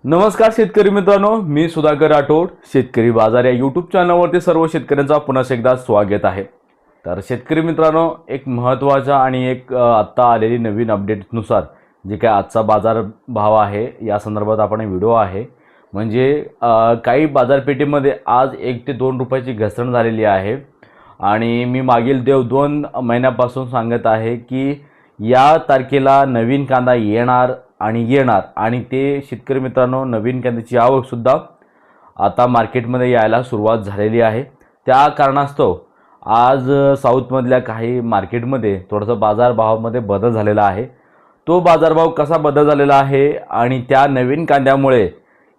नमस्कार शेतकरी मित्रांनो, मी सुधाकर राठोड. शेतकरी बाजार या यूट्यूब चॅनलवरती सर्व शेतकऱ्यांचा पुन्हा एकदा स्वागत आहे. तर शेतकरी मित्रांनो, एक महत्त्वाचा आणि एक आत्ता आलेली नवीन अपडेटनुसार जे काय आजचा बाजार भाव आहे या संदर्भात आपण व्हिडिओ आहे. म्हणजे काही बाजारपेठेमध्ये आज 1 ते 2 रुपयाची घसरण झालेली आहे आणि मी मागील 2 महिन्यापासून सांगत आहे की या तारखेला नवीन कांदा येणार आणि ते शेतकरी मित्रांनो, नवीन कांद्याची आवकसुद्धा आता मार्केटमध्ये यायला सुरुवात झालेली आहे. त्या कारणास्तव आज साऊथमधल्या काही मार्केटमध्ये थोडंसं बाजारभावामध्ये बदल झालेला आहे. तो बाजारभाव कसा बदल झालेला आहे आणि त्या नवीन कांद्यामुळे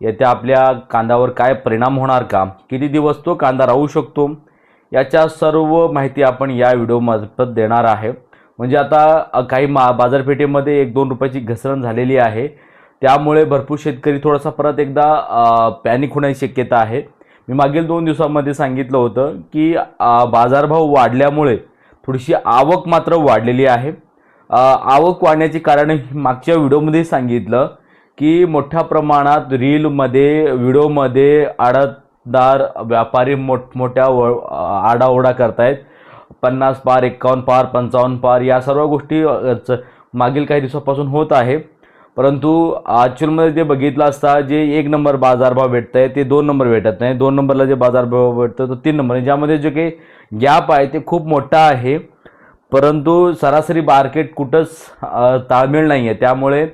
येत्या आपल्या कांद्यावर काय परिणाम होणार का, किती दिवस तो कांदा राहू शकतो, याच्या सर्व माहिती आपण या व्हिडिओमार्फत देणार आहे. म्हणजे आता काही बाजारपेठेमध्ये 1-2 रुपयाची घसरण झालेली आहे, त्यामुळे भरपूर शेतकरी थोडासा परत एकदा पॅनिक होण्याची शक्यता आहे. मी मागील 2 दिवसांमध्ये सांगितलं होतं की बाजारभाव वाढल्यामुळे थोडीशी आवक मात्र वाढलेली आहे. आवक वाढण्याचे कारण मागच्या व्हिडिओमध्ये सांगितलं की मोठ्या प्रमाणात रीलमध्ये व्हिडिओमध्ये आडतदार व्यापारी मोठमोठ्या आडाओरडा करतायत. 50 पार, 51 पार, 55 पार या सर्व गोष्टी मागील काही दिवसापासून होत आहे. परंतु ॲक्च्युअलमध्ये ते बघितलं असता जे 1 नंबर बाजारभाव भेटत आहे ते 2 नंबर भेटत नाही. 2 नंबरला जे बाजारभाव भेटतं तो 3 नंबर, ज्यामध्ये जे काही गॅप आहे ते खूप मोठा आहे. परंतु सरासरी मार्केट कुठंच ताळमेळ नाही आहे, त्यामुळे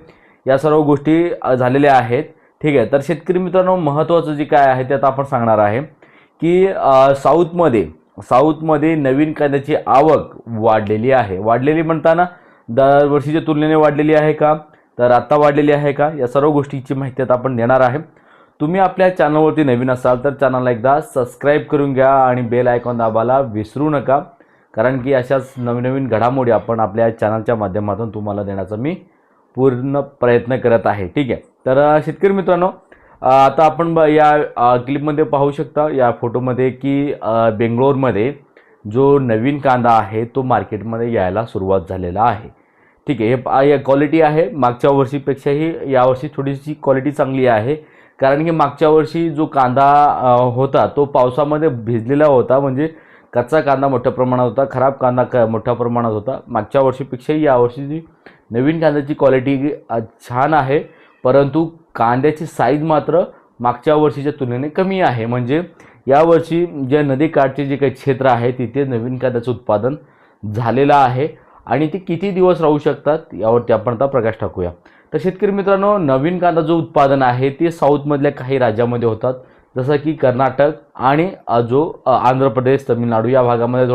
या सर्व गोष्टी झालेल्या आहेत. ठीक आहे. तर शेतकरी मित्रांनो, महत्त्वाचं जे काय आहे ते आता आपण सांगणार आहे की साऊथमध्ये नवीन कांद्याची आवक वाढलेली आहे. वाढलेली म्हणताना दरवर्षीच्या तुलनेने वाढलेली आहे का, तर आत्ता वाढलेली आहे का, या सर्व गोष्टीची माहिती आता आपण देणार आहे. तुम्ही आपल्या चॅनलवरती नवीन असाल तर चॅनलला एकदा सबस्क्राईब करून घ्या आणि बेल आयकॉन दाबायला विसरू नका, कारण की अशाच नवीन घडामोडी आपण आपल्या चॅनलच्या माध्यमातून तुम्हाला देण्याचा मी पूर्ण प्रयत्न करत आहे. ठीक आहे. तर शेतकरी मित्रांनो, आता आपण या क्लिपमध्ये पाहू शकता या फोटोमध्ये की बेंगलोरमध्ये जो नवीन कांदा आहे तो मार्केटमध्ये यायला सुरुवात झालेला आहे. ठीक आहे. हे क्वालिटी आहे मागच्या वर्षीपेक्षाही यावर्षी थोडीशी क्वालिटी चांगली आहे, कारण की मागच्या वर्षी जो कांदा होता तो पावसामध्ये भिजलेला होता. म्हणजे कच्चा कांदा मोठ्या प्रमाणात होता, खराब कांदा मोठ्या प्रमाणात होता. मागच्या वर्षीपेक्षाही यावर्षी जी नवीन कांद्याची क्वालिटी छान आहे, परंतु कांद्याची साईज मात्र मागच्या वर्षीच्या तुलनेने कमी आहे. म्हणजे यावर्षी जे नदीकाठचे जे काही क्षेत्र आहे तिथे नवीन कांद्याचं उत्पादन झालेलं आहे आणि ते किती दिवस राहू शकतात यावरती आपण आता प्रकाश टाकूया. तर शेतकरी मित्रांनो, नवीन कांदा जो उत्पादन आहे ते साऊथमधल्या काही राज्यामध्ये होतात, जसं की कर्नाटक आणि जो आंध्र प्रदेश, तामिळनाडू या भागामध्ये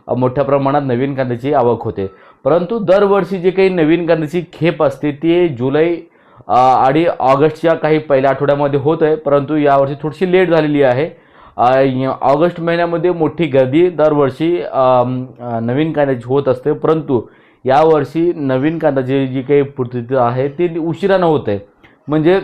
मोठ्या प्रमाणात नवीन कांद्याची आवक होते. परंतु दरवर्षी जे काही नवीन कांद्याची खेप असते ती जुलै आणि ऑगस्टच्या काही पहिल्या आठवड्यामध्ये होत आहे, परंतु यावर्षी थोडीशी लेट झालेली आहे. ऑगस्ट महिन्यामध्ये मोठी गर्दी दरवर्षी नवीन कांद्याची होत असते, परंतु यावर्षी नवीन कांद्याची जी काही पूर्तता आहे ती उशिरानं होत आहे. म्हणजे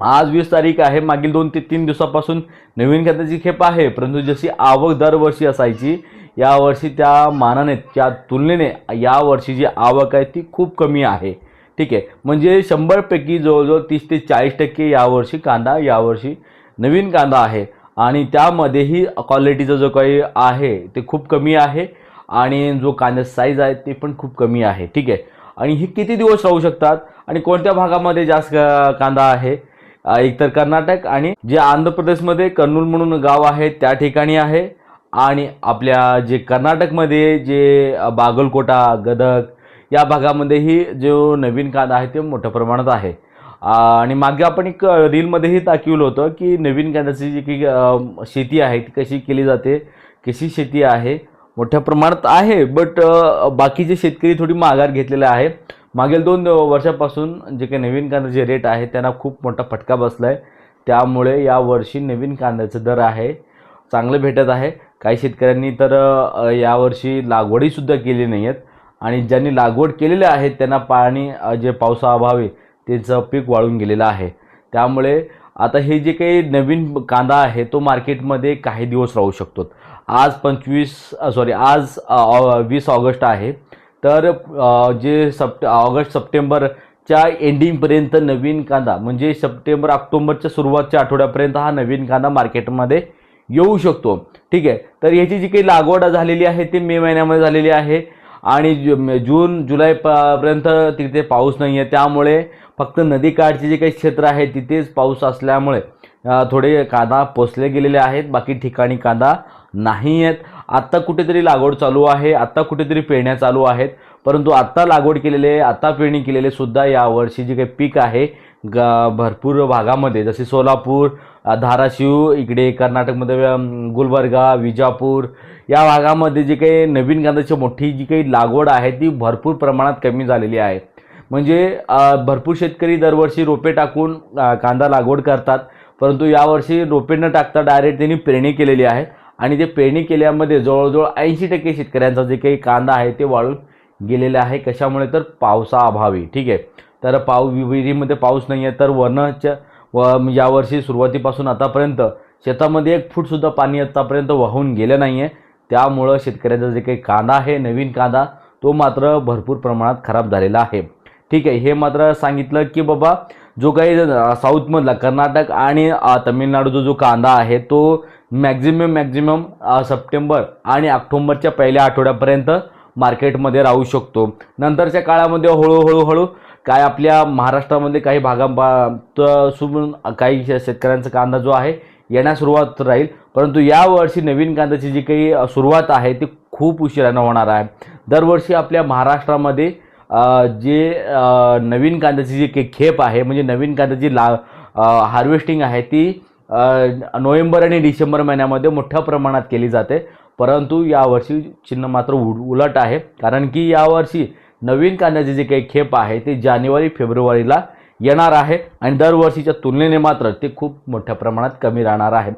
आज 20 तारीख आहे, मागील 2 ते 3 दिवसापासून नवीन कांद्याची खेप आहे, परंतु जशी आवक दरवर्षी असायची यावर्षी त्या तुलनेने यावर्षी जी आवक आहे ती खूप कमी आहे. ठीक आहे. म्हणजे 100पैकी जवळजवळ 30 ते 40% यावर्षी नवीन कांदा आहे आणि त्यामध्येही क्वालिटीचं जो काही आहे ते खूप कमी आहे आणि जो कांद्याचा साईज आहे ते पण खूप कमी आहे. ठीक आहे. आणि हे किती दिवस राहू शकतात आणि कोणत्या भागामध्ये जास्त कांदा आहे, एकतर कर्नाटक आणि जे आंध्र प्रदेशमध्ये कर्नूल म्हणून गाव आहे त्या ठिकाणी आहे, आणि आपल्या जे कर्नाटकमध्ये जे बागलकोटा, गदग या भागामध्येही जो नवीन कांदा आहे ते मोठ्या प्रमाणात आहे. आणि मागे आपण एक रीलमध्येही दाखवलं होतं की नवीन कांद्याची जी काही शेती आहे ती कशी केली जाते, कशी शेती आहे, मोठ्या प्रमाणात आहे. बट बाकीचे शेतकरी थोडी माघार घेतलेले आहे. मागील 2 वर्षापासून जे काही नवीन कांद्याचे रेट आहे त्यांना खूप मोठा फटका बसला आहे, त्यामुळे यावर्षी नवीन कांद्याचं दर आहे चांगलं भेटत आहे. काही शेतकऱ्यांनी तर यावर्षी लागवडीसुद्धा केली नाही आहेत आणि ज्यांनी लागवड केलेले आहेत त्यांना पाणी जे पावसाअभावी त्याचं पीक वाळून गेलेलं आहे. त्यामुळे आता हे जे काही नवीन कांदा आहे तो मार्केटमध्ये काही दिवस राहू शकतो. आज 20 ऑगस्ट आहे, तर जे ऑगस्ट सप्टेंबर च्या एंडिंगपर्यंत नवीन कांदा म्हणजे सप्टेंबर ऑक्टोबरच्या सुरुवातच्या आठवड्यापर्यंत हा नवीन कांदा मार्केटमध्ये येऊ शकतो. ठीक आहे. तर याची जी काही लागवड झालेली आहे ती मे महिन्यामध्ये झालेली आहे आणि जून जुलै पर्यंत तिथे पाऊस नाही आहे, त्यामुळे फक्त नदीकाठचे जे काही क्षेत्र आहे तिथेच पाऊस असल्यामुळे थोडे कांदा पोचले गेलेले आहेत, बाकी ठिकाणी कांदा नाही आहेत. आत्ता कुठेतरी लागवड चालू आहे, आत्ता कुठेतरी पेरण्या चालू आहेत, परंतु आत्ता लागवड केलेले आत्ता पेरणी केलेले सुद्धा यावर्षी जे काही पीक आहे भरपूर भागामध्ये जसे सोलापूर, धाराशिव, इकडे कर्नाटकमध्ये गुलबर्गा, विजापूर या भागामध्ये जे काही नवीन कांद्याची मोठी जी काही लागवड आहे ती भरपूर प्रमाणात कमी झालेली आहे. म्हणजे भरपूर शेतकरी दरवर्षी रोपे टाकून कांदा लागवड करतात, परंतु यावर्षी रोपे न टाकता डायरेक्ट त्यांनी पेरणी केलेली आहे आणि ते पेरणी केल्यामध्ये जवळजवळ 80% शेतकऱ्यांचा जे काही कांदा आहे ते वाळून गेलेले आहे. कशामुळे? तर पावसाअभावी. ठीक आहे. तर विहिरीमध्ये पाऊस नाही आहे, तर वरणाच्या यावर्षी सुरुवातीपासून आतापर्यंत शेतामध्ये 1 फूटसुद्धा पाणी आतापर्यंत वाहून गेलं नाही आहे. त्यामुळं शेतकऱ्याचा जे काही कांदा आहे नवीन कांदा तो मात्र भरपूर प्रमाणात खराब झालेला आहे. ठीक आहे. हे मात्र सांगितलं की बाबा जो काही साऊथमधला कर्नाटक आणि तमिळनाडूचा जो कांदा आहे तो मॅक्झिमम सप्टेंबर आणि ऑक्टोबरच्या पहिल्या आठवड्यापर्यंत मार्केटमध्ये राहू शकतो. नंतरच्या काळामध्ये हळूहळू काय आपल्या महाराष्ट्रामध्ये काही भागापासून काही शेतकऱ्यांचा कांदा जो आहे येण्यास सुरुवात राहील, परंतु यावर्षी नवीन कांद्याची जी काही सुरुवात आहे ती खूप उशिरानं होणार आहे. दरवर्षी आपल्या महाराष्ट्रामध्ये जे नवीन कांद्याची जी काही खेप आहे म्हणजे नवीन कांद्याची हार्वेस्टिंग आहे ती नोव्हेंबर आणि डिसेंबर महिन्यामध्ये मोठ्या प्रमाणात केली जाते, परंतु यावर्षी चिन्ह मात्र उलट आहे. कारण की यावर्षी नवीन कांद्याची जी काही खेप आहे ते जानेवारी फेब्रुवारीला येणार आहे आणि दरवर्षीच्या तुलनेने मात्र ते खूप मोठ्या प्रमाणात कमी राहणार आहे.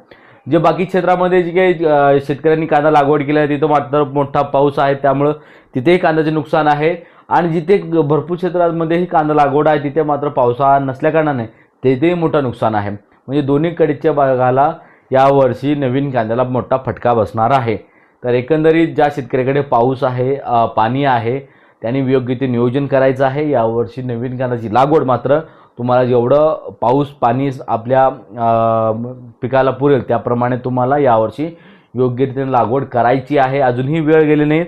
जे बाकी क्षेत्रामध्ये जे काही शेतकऱ्यांनी कांदा लागवड केली आहे तिथं मात्र मोठा पाऊस आहे, त्यामुळं तिथेही कांद्याचे नुकसान आहे आणि जिथे भरपूर क्षेत्रांमध्येही कांदा लागवड आहे तिथे मात्र पावसाळा नसल्याकारणाने तेथेही मोठं नुकसान आहे. म्हणजे दोन्हीकडच्या भागाला यावर्षी नवीन कांद्याला मोठा फटका बसणार आहे. तर एकंदरीत ज्या शेतकऱ्याकडे पाऊस आहे पाणी आहे त्यांनी योग्य ते नियोजन करायचं आहे. यावर्षी नवीन कांद्याची लागवड मात्र तुम्हाला जेवढं पाऊस पाणी आपल्या पिकाला पुरेल त्याप्रमाणे तुम्हाला यावर्षी योग्यरीतीने लागवड करायची आहे. अजूनही वेळ गेली नाही.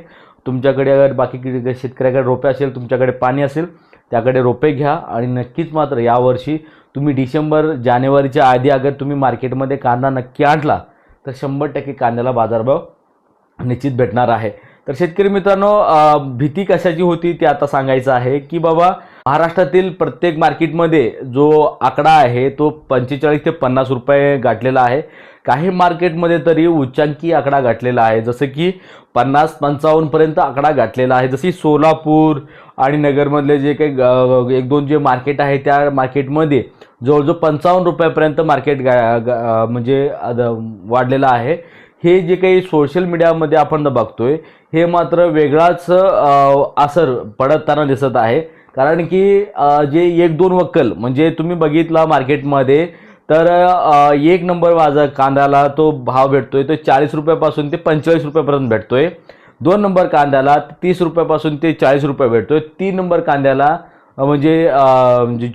तुमच्याकडे अगर बाकी शेतकऱ्याकडे रोपे असेल, तुमच्याकडे पाणी असेल, त्याकडे रोपे घ्या आणि नक्कीच मात्र यावर्षी तुम्ही डिसेंबर जानेवारीच्या आधी अगर तुम्ही मार्केटमध्ये कांदा नक्की आणला तर 100% कांद्याला बाजारभाव निश्चित भेटणार आहे. तर शेतकरी मित्रांनो, भीती कशाची होती ते आता सांगायचं आहे की बाबा महाराष्ट्रातील प्रत्येक मार्केटमध्ये जो आकडा आहे तो 45 ते 50 रुपये गाठलेला आहे. काही मार्केटमध्ये तरी उच्चांकी आकडा गाठलेला आहे, जसं की 50-55 पर्यंत आकडा गाठलेला आहे. जशी सोलापूर आणि नगरमधले जे काही 1-2 जे मार्केट आहे त्या मार्केटमध्ये जवळजवळ 55 रुपयापर्यंत मार्केट म्हणजे वाढलेलं आहे. हे जे काही सोशल मीडियामध्ये आपण बघतोय हे मात्र वेगळाच असर पडताना दिसत आहे. कारण की जे 1-2 वक्कल म्हणजे तुम्ही बघितला मार्केटमध्ये तर 1 नंबर बाजार कांद्याला तो भाव भेटतोय तो 40 रुपयापासून ते 45 रुपयापर्यंत भेटतोय. 2 नंबर कांद्याला 30 रुपयापासून ते 40 रुपये भेटतोय. 3 नंबर कांद्याला म्हणजे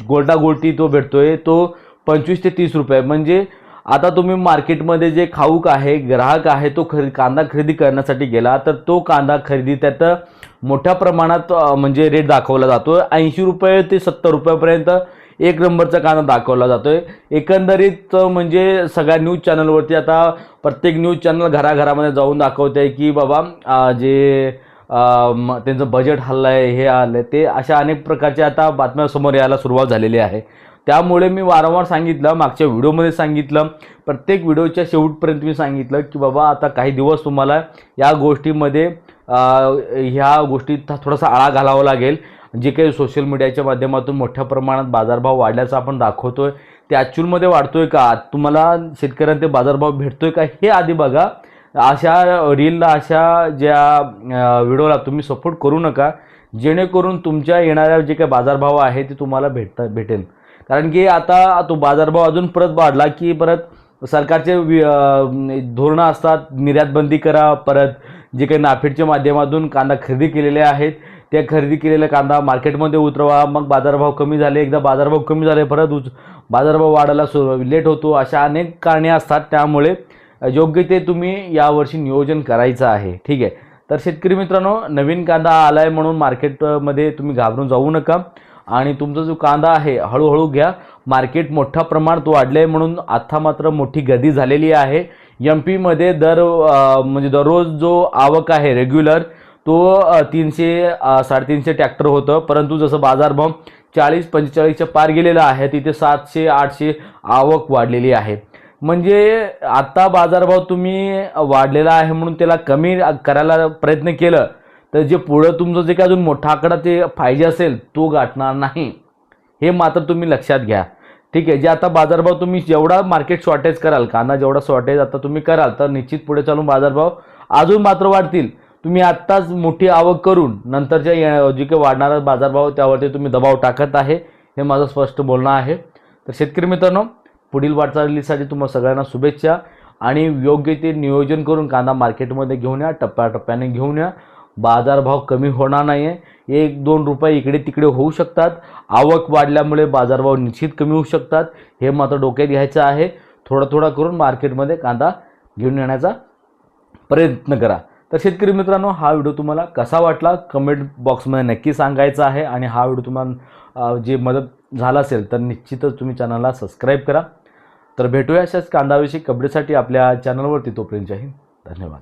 गोल्टा गोल्टी तो भेटतोय तो 25 ते 30 रुपये. म्हणजे आता तुम्ही मार्केटमध्ये जे खाऊक आहे ग्राहक आहे तो कांदा खरेदी करण्यासाठी गेला तर तो कांदा खरेदी त्यात मोठ्या प्रमाणात म्हणजे रेट दाखवला जातो. 80 रुपये ते 70 रुपयापर्यंत 1 नंबरचा कांदा दाखवला जातोय. एकंदरीत म्हणजे सगळ्या न्यूज चॅनलवरती आता प्रत्येक न्यूज चॅनल घराघरामध्ये जाऊन दाखवत आहे की बाबा जे त्यांचं बजेट हल्लं आहे हे आलं ते अशा अनेक प्रकारच्या आता बातम्या समोर यायला सुरुवात झालेली आहे. त्यामुळे मी वारंवार सांगितलं, मागच्या व्हिडिओमध्ये सांगितलं, प्रत्येक व्हिडिओच्या शेवटपर्यंत मी सांगितलं की बाबा आता काही दिवस तुम्हाला या गोष्टीमध्ये ह्या गोष्टीत थोडासा आळा घालावा लागेल. जे काही सोशल मीडियाच्या माध्यमातून मोठ्या प्रमाणात बाजारभाव वाढल्याचं आपण दाखवतोय ते ॲक्च्युअलमध्ये वाढतोय का, तुम्हाला शेतकऱ्यांना ते बाजारभाव भेटतोय का हे आधी बघा. अशा रीलला अशा ज्या व्हिडिओला तुम्ही सपोर्ट करू नका, जेणेकरून तुमच्या येणाऱ्या जे काही बाजारभाव आहे ते तुम्हाला भेटेल. कारण की आता तो बाजारभाव अजून परत वाढला की परत सरकारचे धोरणं असतात, निर्यात बंदी करा, परत जे काही नाफेडच्या माध्यमातून कांदा खरेदी केलेले आहेत ते खरेदी केलेला कांदा मार्केटमध्ये उतरवा, मग बाजारभाव कमी झाले, एकदा बाजारभाव कमी झाले परत बाजारभाव वाढायला लेट होतो, अशा अनेक कारणे असतात. त्यामुळे योग्य ते तुम्ही यावर्षी नियोजन करायचं आहे. ठीक आहे. तर शेतकरी मित्रांनो, नवीन कांदा आला आहे म्हणून मार्केटमध्ये तुम्ही घाबरून जाऊ नका आणि तुमचा जो कांदा आहे हळूहळू घ्या. मार्केट मोठ्या प्रमाणात वाढले आहे म्हणून आता मात्र मोठी गर्दी झालेली आहे. MP मध्ये म्हणजे दररोज जो आवक आहे रेग्युलर तो 300 350 ट्रॅक्टर होतं, परंतु जसं बाजारभाव 40-45च्या पार गेलेला आहे तिथे 700-800 आवक वाढलेली आहे. म्हणजे आता बाजारभाव तुम्ही वाढलेला आहे म्हणून त्याला कमी करायला प्रयत्न केलं तर जे पुढं तुमचं जे काय अजून मोठा आकडा ते पाहिजे असेल तो गाठणार नाही, हे मात्र तुम्ही लक्षात घ्या. ठीक आहे. जे आता बाजारभाव तुम्ही जेवढा मार्केट शॉर्टेज कराल, कांदा जेवढा शॉर्टेज आता तुम्ही कराल तर निश्चित पुढे चालून बाजारभाव अजून मात्र वाढतील. तुम्ही आत्ताच मोठी आवक करून नंतरच्या जे काही वाढणारा बाजारभाव त्यावरती तुम्ही दबाव टाकत आहे, हे माझं स्पष्ट बोलणं आहे. तर शेतकरी मित्रांनो, पुढील वाटचालीसाठी तुम्हाला सगळ्यांना शुभेच्छा आणि योग्य ते नियोजन करून कांदा मार्केटमध्ये घेऊन या, टप्प्याटप्प्याने घेऊन या. बाजारभाव कमी होणार नाही आहे. 1-2 रुपये इकडे तिकडे होऊ शकतात. आवक वाढल्यामुळे बाजारभाव निश्चित कमी होऊ शकतात, हे मात्र डोक्यात घ्यायचं आहे. थोडा करून मार्केटमध्ये कांदा घेऊन येण्याचा प्रयत्न करा. तर शेतकरी मित्रांनो, हा व्हिडिओ तुम्हाला कसा वाटला कमेंट बॉक्समध्ये नक्की सांगायचं आहे आणि हा व्हिडिओ तुम्हाला जे मदत झाला असेल तर निश्चितच तुम्ही चॅनलला सबस्क्राईब करा. तर भेटूया अशाच कांदाविषयी अपडेटसाठी आपल्या चॅनलवरती. तोपर्यंत जय हिंद, धन्यवाद.